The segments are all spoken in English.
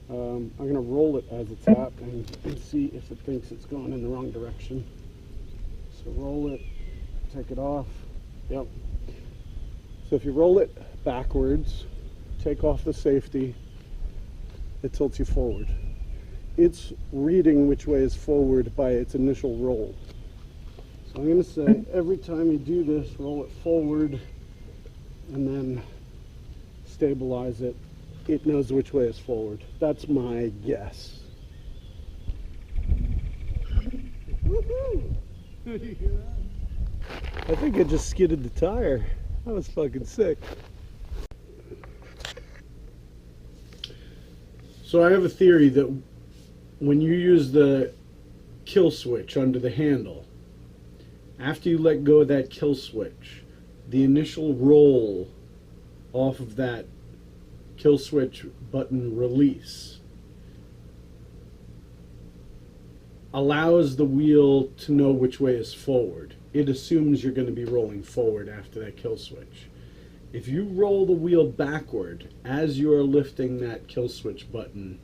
I'm going to roll it as it's at and see if it thinks it's going in the wrong direction. So roll it, take it off. Yep. So if you roll it backwards, take off the safety, it tilts you forward. It's reading which way is forward by its initial roll. So I'm going to say every time you do this, roll it forward and then stabilize it. It knows which way is forward. That's my guess. Woohoo! Did you hear that? I think I just skidded the tire. That was fucking sick. So I have a theory that when you use the kill switch under the handle, after you let go of that kill switch, the initial roll off of that kill switch button release allows the wheel to know which way is forward. It assumes you're going to be rolling forward after that kill switch. If you roll the wheel backward as you are lifting that kill switch button,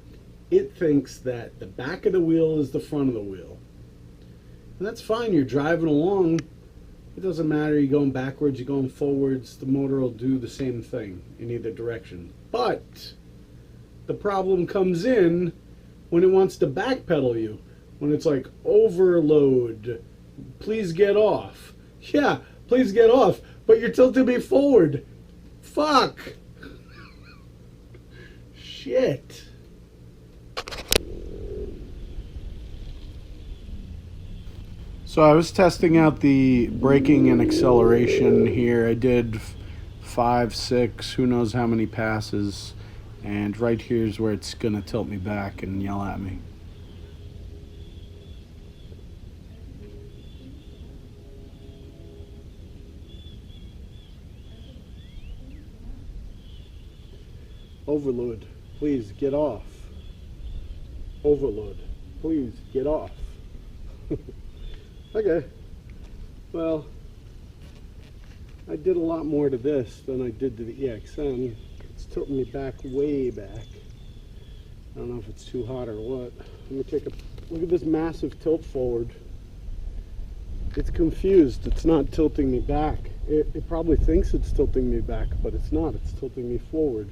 it thinks that the back of the wheel is the front of the wheel. And that's fine, you're driving along. It doesn't matter, you're going backwards, you're going forwards, the motor will do the same thing in either direction. But the problem comes in when it wants to backpedal you. When it's like, overload, please get off. Yeah, please get off, but you're tilting me forward. Fuck. Shit. So I was testing out the braking and acceleration here. I did 5, 6, who knows how many passes. And right here is where it's going to tilt me back and yell at me. Overload, please get off. Overload, please get off. Okay, well, I did a lot more to this than I did to the EXM. It's tilting me back, way back. I don't know if it's too hot or what. Let me take a look at this massive tilt forward. It's confused. It's not tilting me back. It probably thinks it's tilting me back, but it's not. It's tilting me forward.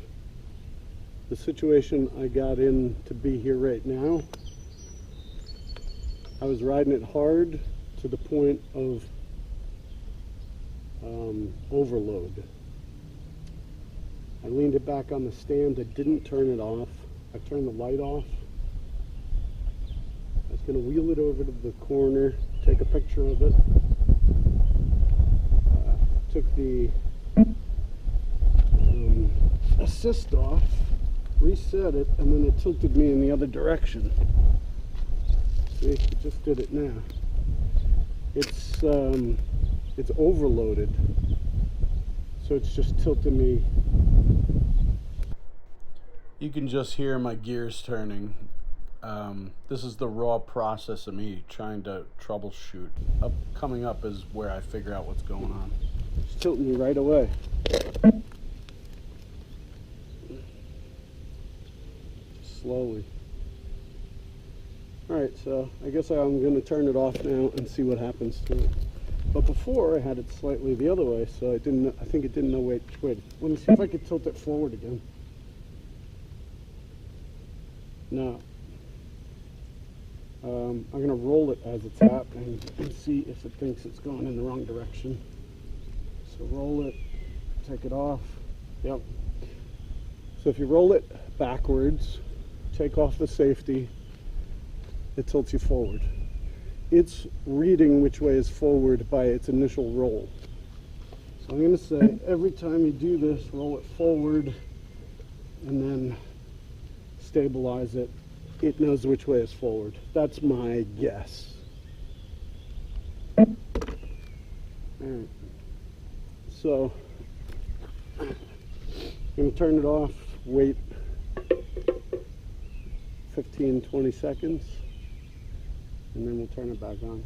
The situation I got in to be here right now, I was riding it hard to the point of overload. I leaned it back on the stand. I didn't turn it off. I turned the light off. I was going to wheel it over to the corner, take a picture of it. Took the assist off, reset it, and then it tilted me in the other direction. See, it just did it now. It's overloaded, so it's just tilting me. You can just hear my gears turning. This is the raw process of me trying to troubleshoot. Coming up is where I figure out what's going on. It's tilting me right away. Slowly. Alright, so I guess I'm going to turn it off now and see what happens to it. But before I had it slightly the other way, so I think it didn't know which way. Let me see if I could tilt it forward again. No. I'm going to roll it as it's at and see if it thinks it's going in the wrong direction. So roll it, take it off. Yep. So if you roll it backwards, take off the safety, it tilts you forward. It's reading which way is forward by its initial roll. So I'm going to say every time you do this, roll it forward and then stabilize it. It knows which way is forward. That's my guess. Alright. So I'm going to turn it off, wait 15-20 seconds, and then we'll turn it back on.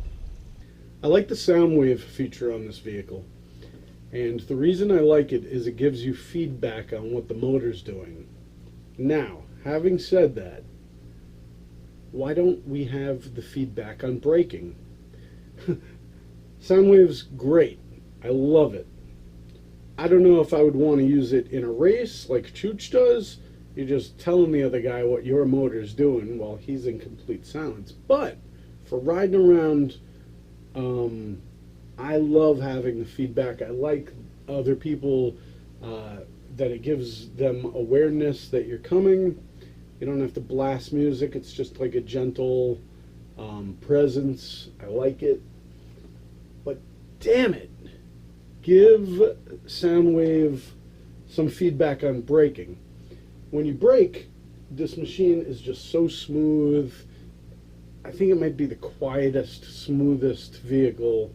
I like the sound wave feature on this vehicle, and the reason I like it is it gives you feedback on what the motor's doing. Now, having said that, why don't we have the feedback on braking? Soundwave's great. I love it. I don't know if I would want to use it in a race like Chooch does. You're just telling the other guy what your motor's doing while he's in complete silence. But for riding around, I love having the feedback. I like other people that it gives them awareness that you're coming. You don't have to blast music. It's just like a gentle presence. I like it. But damn it, give Soundwave some feedback on braking. When you brake, this machine is just so smooth. I think it might be the quietest, smoothest vehicle,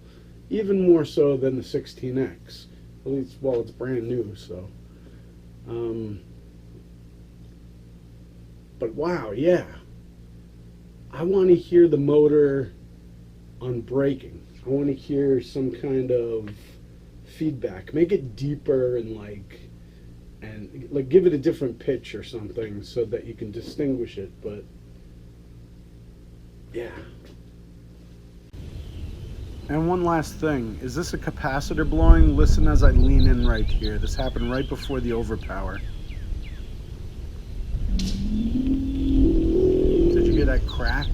even more so than the 16X. At least, well, it's brand new, so. But wow, yeah. I want to hear the motor on braking. I want to hear some kind of feedback. Make it deeper and give it a different pitch or something so that you can distinguish it. But yeah. And one last thing, is this a capacitor blowing? Listen as I lean in right here. This happened right before the overpower. Did you hear that crack?